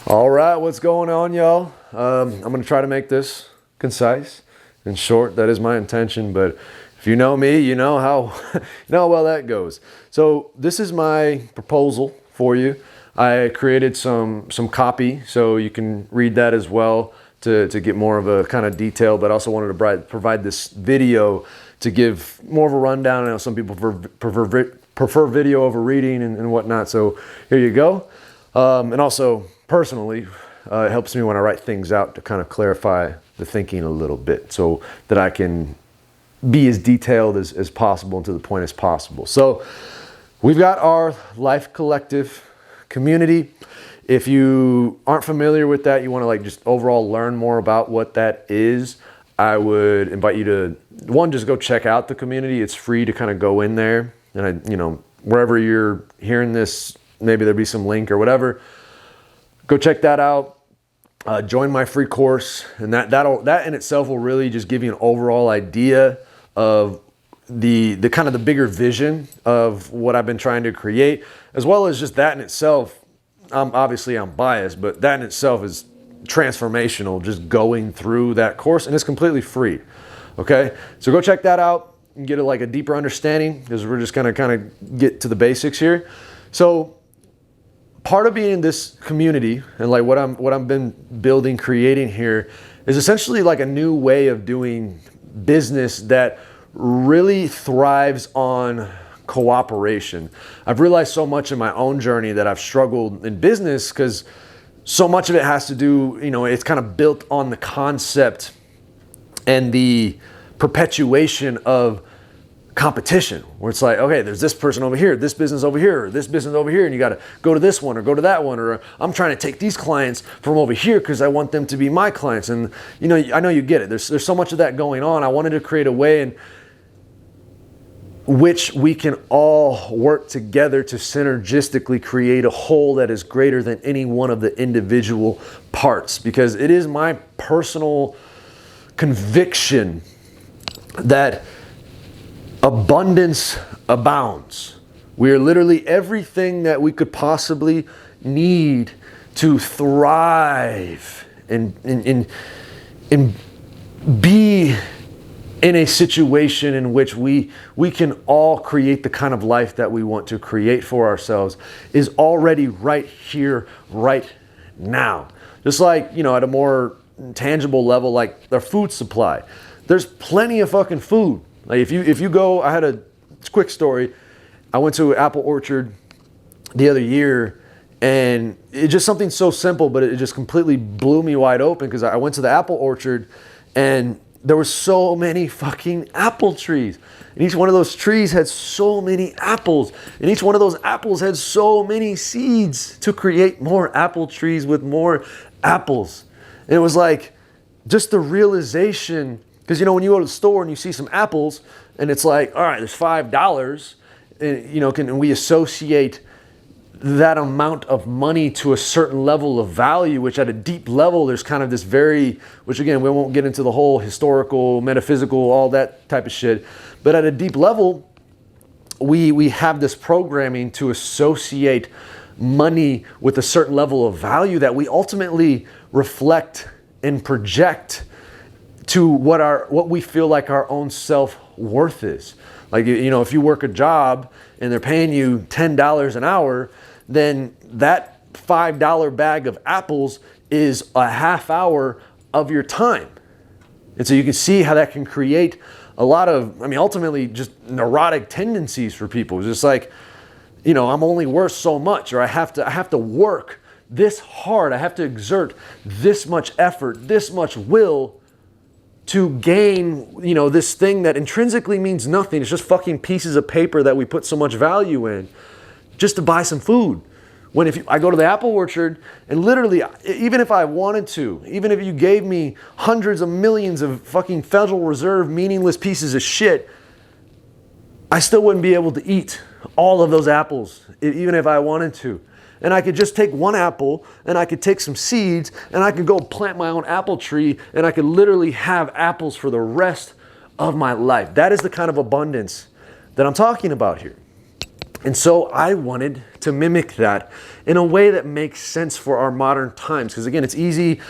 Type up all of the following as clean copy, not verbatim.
All right, what's going on, y'all? I'm going to try to make this concise and short. That is my intention, but if you know me, you know how well that goes. So this is my proposal for you. I created some copy so you can read that as well to get more of a kind of detail, but I also wanted to provide this video to give more of a rundown. I know some people prefer video over reading and whatnot, so here you go. And also, personally, it helps me when I write things out to kind of clarify the thinking a little bit so that I can be as detailed as possible and to the point as possible. So we've got our Life Collective community. If you aren't familiar with that, you want to like just overall learn more about what that is, I would invite you to, one, just go check out the community. It's free to kind of go in there. And wherever you're hearing this, maybe there'll be some link or whatever. Go check that out. Join my free course, and that in itself will really just give you an overall idea of the kind of the bigger vision of what I've been trying to create, as well as just that in itself. Obviously I'm biased, but that in itself is transformational. Just going through that course, and it's completely free. Okay, so go check that out and get a deeper understanding, because we're just gonna kind of get to the basics here. So part of being in this community and like what I've been building, creating here is essentially like a new way of doing business that really thrives on cooperation. I've realized so much in my own journey that I've struggled in business because so much of it has to do, it's kind of built on the concept and the perpetuation of competition, where it's like, okay, there's this person over here, this business over here, or this business over here, and you got to go to this one or go to that one, or I'm trying to take these clients from over here because I want them to be my clients. And I know you get it. There's so much of that going on. I wanted to create a way in which we can all work together to synergistically create a whole that is greater than any one of the individual parts, because it is my personal conviction that abundance abounds. We are literally everything that we could possibly need to thrive and be in a situation in which we can all create the kind of life that we want to create for ourselves is already right here, right now. Just like, at a more tangible level, like their food supply. There's plenty of fucking food. Like if you go, I had a quick story. I went to an apple orchard the other year, and it's just something so simple, but it just completely blew me wide open, because I went to the apple orchard and there were so many fucking apple trees. And each one of those trees had so many apples. And each one of those apples had so many seeds to create more apple trees with more apples. And it was like just the realization. Because, when you go to the store and you see some apples and it's like, all right, there's $5, and, can we associate that amount of money to a certain level of value, which at a deep level, there's kind of this which again, we won't get into the whole historical, metaphysical, all that type of shit. But at a deep level, we have this programming to associate money with a certain level of value that we ultimately reflect and project to what we feel like our own self-worth is. Like, if you work a job and they're paying you $10 an hour, then that $5 bag of apples is a half hour of your time. And so you can see how that can create a lot of, ultimately just neurotic tendencies for people. It's just like, I'm only worth so much, or I have to work this hard. I have to exert this much effort, this much will to gain, this thing that intrinsically means nothing. It's just fucking pieces of paper that we put so much value in just to buy some food. When I go to the apple orchard, and literally, even if I wanted to, even if you gave me hundreds of millions of fucking Federal Reserve meaningless pieces of shit, I still wouldn't be able to eat all of those apples, even if I wanted to. And I could just take one apple, and I could take some seeds, and I could go plant my own apple tree, and I could literally have apples for the rest of my life. That is the kind of abundance that I'm talking about here. And so I wanted to mimic that in a way that makes sense for our modern times. Because again, it's easy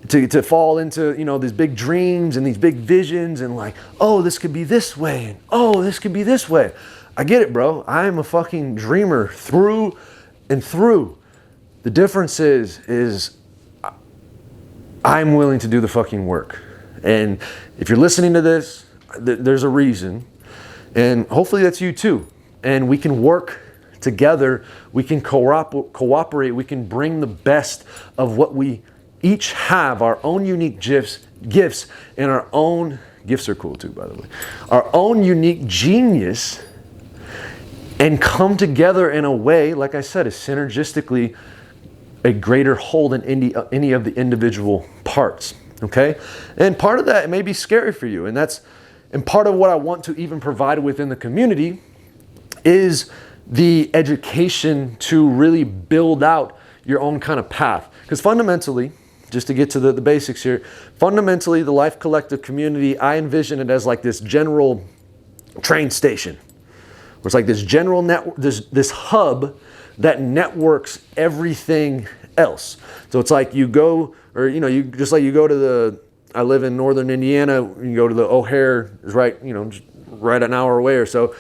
to fall into, these big dreams and these big visions and like, oh, this could be this way. And oh, this could be this way. I get it, bro. I'm a fucking dreamer through and through. The difference is I'm willing to do the fucking work. And if you're listening to this, there's a reason. And hopefully that's you too. And we can work together. We can cooperate. We can bring the best of what we each have, our own unique gifts, and our own, gifts are cool too, by the way, our own unique genius, and come together in a way, like I said, is synergistically a greater whole than any of the individual parts, okay? And part of that, it may be scary for you, and part of what I want to even provide within the community is the education to really build out your own kind of path. Because fundamentally, just to get to the basics here, fundamentally, the Life Collective community, I envision it as like this general train station. Where it's like this general network, this hub that networks everything else. So it's like you go, or you just like you go to I live in northern Indiana, you go to the O'Hare, is right, just right an hour away or so.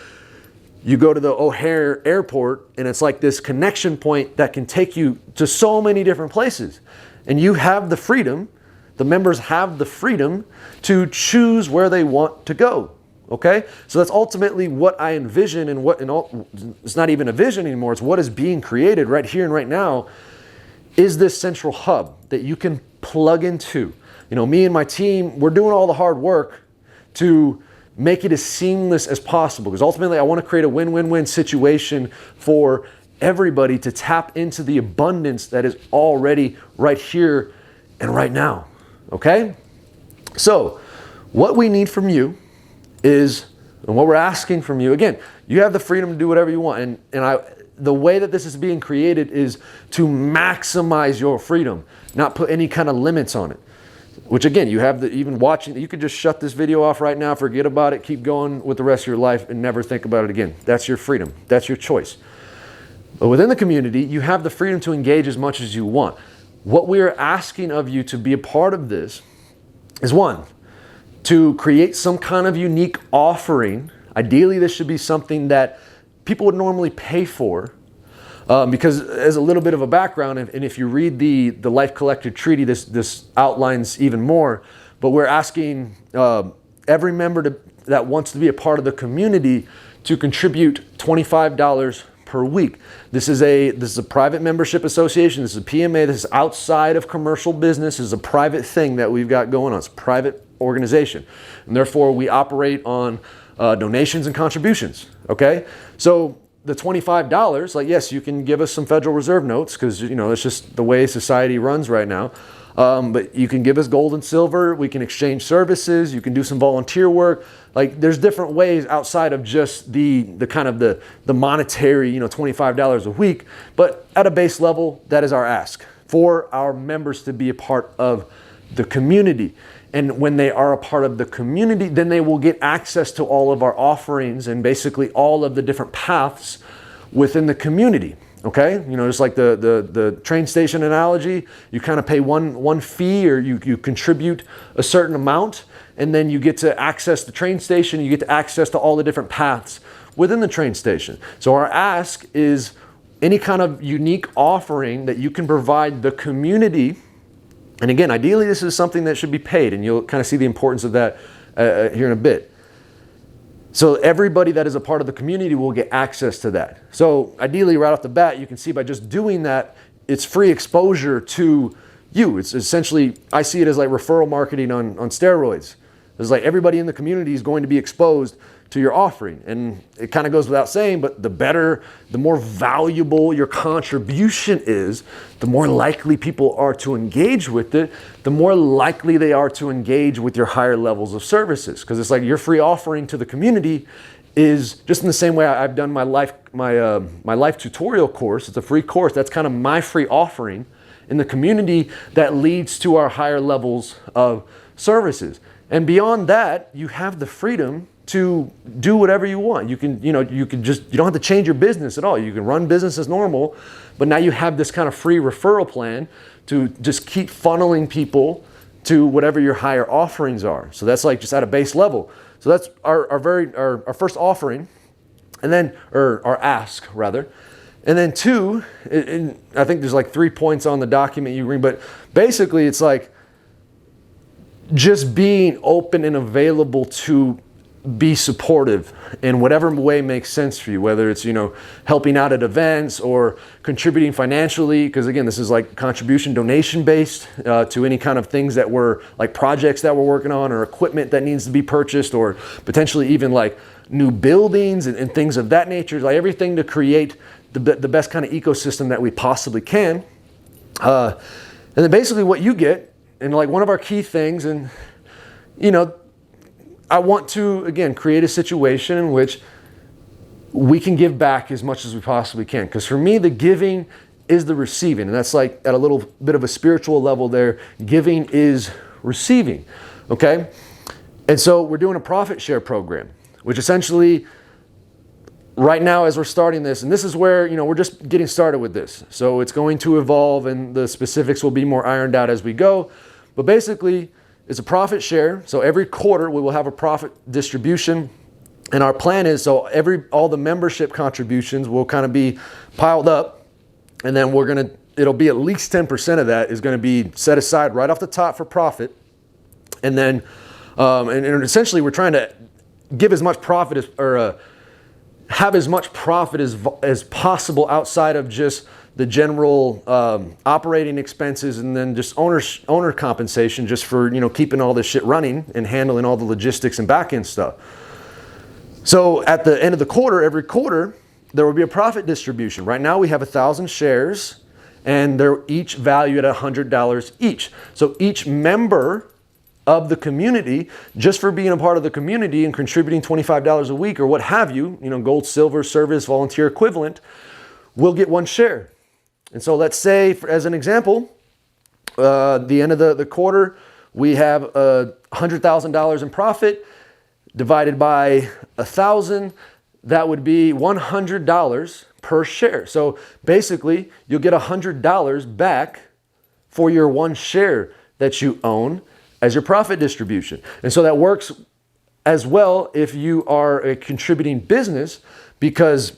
You go to the O'Hare airport and it's like this connection point that can take you to so many different places. And you have the freedom, the members have the freedom to choose where they want to go. Okay? So that's ultimately what I envision, and it's not even a vision anymore, it's what is being created right here and right now, is this central hub that you can plug into. Me and my team, we're doing all the hard work to make it as seamless as possible, because ultimately I want to create a win-win-win situation for everybody to tap into the abundance that is already right here and right now. Okay? So what we need from you is, and what we're asking from you, again, you have the freedom to do whatever you want. The way that this is being created is to maximize your freedom, not put any kind of limits on it. Which again, you have even watching, you could just shut this video off right now, forget about it, keep going with the rest of your life and never think about it again. That's your freedom. That's your choice. But within the community, you have the freedom to engage as much as you want. What we are asking of you to be a part of this is, one, to create some kind of unique offering. Ideally, this should be something that people would normally pay for. Because as a little bit of a background, and if you read the Life Collective Treaty, this outlines even more, but we're asking every member that wants to be a part of the community to contribute $25 per week. This is a private membership association. This is a PMA. This is outside of commercial business. This is a private thing that we've got going on. It's a private organization. And therefore, we operate on donations and contributions, okay? So the $25, like, yes, you can give us some Federal Reserve notes because, it's just the way society runs right now. But you can give us gold and silver. We can exchange services. You can do some volunteer work. Like, there's different ways outside of just the kind of the monetary, $25 a week. But at a base level, that is our ask for our members to be a part of the community. And when they are a part of the community, then they will get access to all of our offerings and basically all of the different paths within the community. Okay, just like the train station analogy, you kind of pay one fee, or you contribute a certain amount, and then you get to access the train station. You get to access to all the different paths within the train station. So our ask is any kind of unique offering that you can provide the community. And again, ideally, this is something that should be paid, and you'll kind of see the importance of that here in a bit. So everybody that is a part of the community will get access to that. So ideally, right off the bat, you can see by just doing that, it's free exposure to you. It's essentially, I see it as like referral marketing on steroids. It's like everybody in the community is going to be exposed to your offering. And it kind of goes without saying, but the more valuable your contribution is, the more likely people are to engage with it, the more likely they are to engage with your higher levels of services. Because it's like your free offering to the community is just in the same way I've done my life tutorial course. It's a free course. That's kind of my free offering in the community that leads to our higher levels of services. And beyond that, you have the freedom to do whatever you want. You can, you don't have to change your business at all. You can run business as normal, but now you have this kind of free referral plan to just keep funneling people to whatever your higher offerings are. So that's like just at a base level. So that's our first offering, and then, or our ask rather. And then two, and I think there's like 3 points on the document you read, but basically it's like just being open and available to be supportive in whatever way makes sense for you, whether it's, helping out at events or contributing financially, because again, this is like contribution donation based to any kind of things that we're like projects that we're working on or equipment that needs to be purchased, or potentially even like new buildings and things of that nature, like everything to create the best kind of ecosystem that we possibly can. And then basically what you get, and like one of our key things, and I want to, again, create a situation in which we can give back as much as we possibly can. Because for me, the giving is the receiving. And that's like at a little bit of a spiritual level there. Giving is receiving, okay? And so we're doing a profit share program, which essentially, right now as we're starting this, and this is where, we're just getting started with this. So it's going to evolve and the specifics will be more ironed out as we go. But basically, it's a profit share. So every quarter we will have a profit distribution. And our plan is, so all the membership contributions will kind of be piled up. And then it'll be at least 10% of that is going to be set aside right off the top for profit. And then, and essentially we're trying to give as much profit have as much profit as possible outside of just the general operating expenses, and then just owner compensation just for keeping all this shit running and handling all the logistics and back end stuff. So at the end of the quarter, every quarter, there will be a profit distribution. Right now we have 1,000 shares and they're each valued at $100 each. So each member of the community, just for being a part of the community and contributing $25 a week or what have you, gold, silver, service, volunteer equivalent, will get 1 share. And so let's say, as an example, the end of the quarter, we have $100,000 in profit divided by 1,000. That would be $100 per share. So basically, you'll get $100 back for your 1 share that you own as your profit distribution. And so that works as well if you are a contributing business, because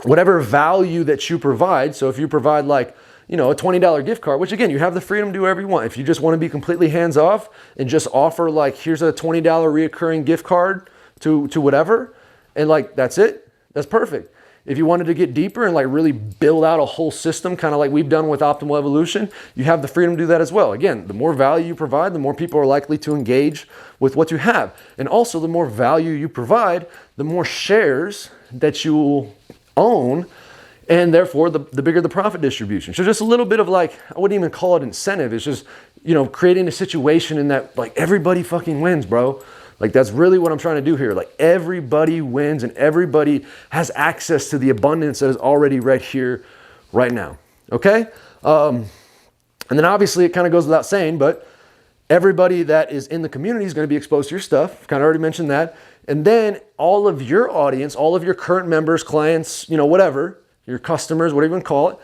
whatever value that you provide, so if you provide like, a $20 gift card, which again, you have the freedom to do whatever you want. If you just want to be completely hands off and just offer like, here's a $20 reoccurring gift card to whatever, and like, that's it, that's perfect. If you wanted to get deeper and like really build out a whole system, kind of like we've done with Optimal Evolution, you have the freedom to do that as well. Again, the more value you provide, the more people are likely to engage with what you have. And also the more value you provide, the more shares that you will own, and therefore the bigger the profit distribution. So just a little bit of like, I wouldn't even call it incentive. It's just, creating a situation in that like everybody fucking wins, bro. Like that's really what I'm trying to do here. Like everybody wins and everybody has access to the abundance that is already right here, right now. Okay? And then obviously it kind of goes without saying, but everybody that is in the community is going to be exposed to your stuff. Kind of already mentioned that. And then all of your audience, all of your current members, clients, whatever, your customers, whatever you want to call it,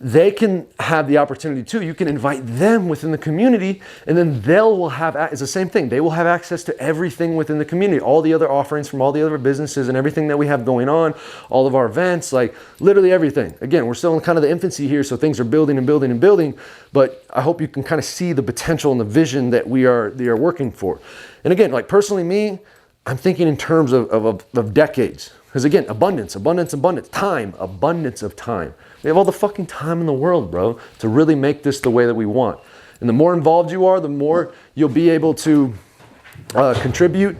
they can have the opportunity too. You can invite them within the community, and then it's the same thing. They will have access to everything within the community, all the other offerings from all the other businesses and everything that we have going on, all of our events, like literally everything. Again, we're still in kind of the infancy here, so things are building and building and building, but I hope you can kind of see the potential and the vision that they are working for. And again, like personally me, I'm thinking in terms of decades. Because again, abundance, time, abundance of time. We have all the fucking time in the world, bro, to really make this the way that we want. And the more involved you are, the more you'll be able to contribute,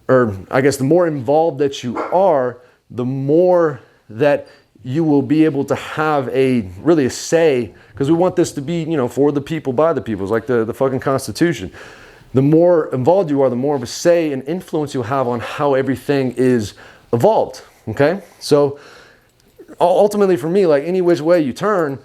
or I guess the more involved that you are, the more that you will be able to have a say, because we want this to be, for the people, by the people. It's like the fucking Constitution. The more involved you are, the more of a say and influence you'll have on how everything is evolved, okay? So ultimately for me, like any which way you turn,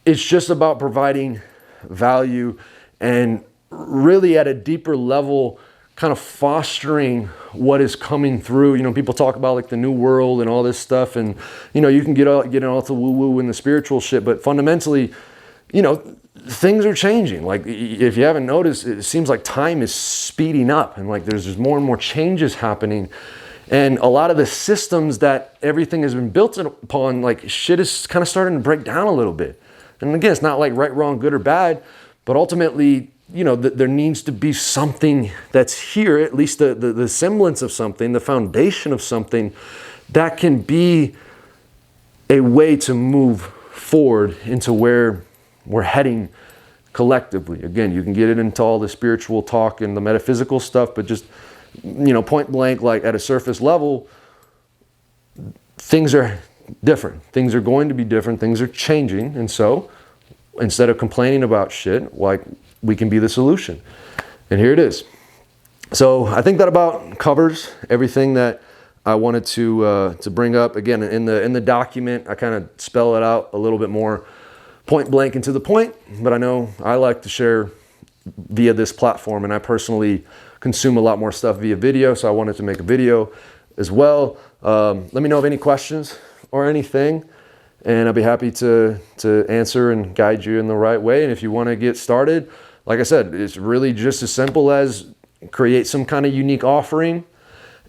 it's just about providing value and really at a deeper level kind of fostering what is coming through. You know, people talk about like the new world and all this stuff, and you know, you can get all to woo woo and the spiritual shit, but fundamentally, you know, things are changing. Like, if you haven't noticed, it seems like time is speeding up, and like there's more and more changes happening. And a lot of the systems that everything has been built upon, like, shit is kind of starting to break down a little bit. And again, it's not like right, wrong, good or bad, but ultimately, you know, there needs to be something that's here, at least the semblance of something, the foundation of something that can be a way to move forward into where we're heading collectively. Again, you can get it into all the spiritual talk and the metaphysical stuff, but just, you know, point blank, like at a surface level, things are different. Things are going to be different. Things are changing. And so instead of complaining about shit, like, we can be the solution. And here it is. So I think that about covers everything that I wanted to bring up. Again, in the document, I kind of spell it out a little bit more point blank and to the point, but I know I like to share via this platform, and I personally consume a lot more stuff via video, so I wanted to make a video as well. Let me know of any questions or anything, and I'll be happy to answer and guide you in the right way. And if you want to get started, like I said, it's really just as simple as create some kind of unique offering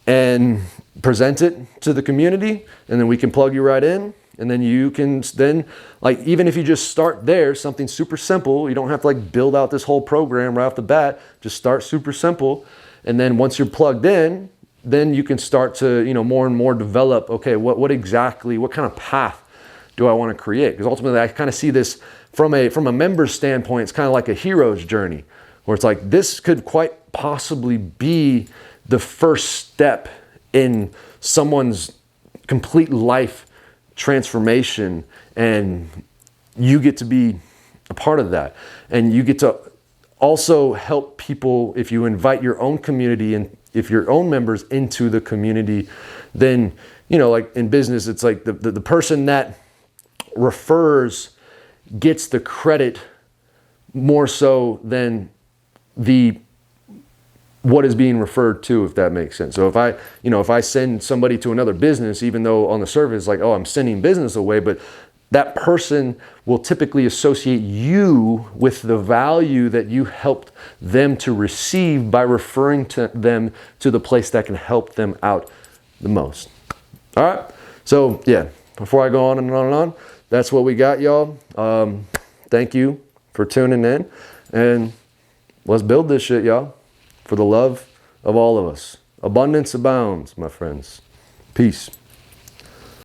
and present it to the community, and then we can plug you right in. And then you can like, even if you just start there, something super simple, you don't have to like build out this whole program right off the bat, just start super simple. And then once you're plugged in, then you can start to, you know, more and more develop, okay, what kind of path do I want to create? Because ultimately I kind of see this from a member's standpoint, it's kind of like a hero's journey, where it's like, this could quite possibly be the first step in someone's complete life transformation, and you get to be a part of that. And you get to also help people if you invite your own community and if your own members into the community. Then, you know, like in business, it's like the person that refers gets the credit more so than what is being referred to, if that makes sense. So if I send somebody to another business, even though on the surface, like, oh, I'm sending business away, but that person will typically associate you with the value that you helped them to receive by referring to them to the place that can help them out the most. All right. So yeah, before I go on and on and on, that's what we got, y'all. Thank you for tuning in, and let's build this shit, y'all. For the love of all of us. Abundance abounds, my friends. Peace.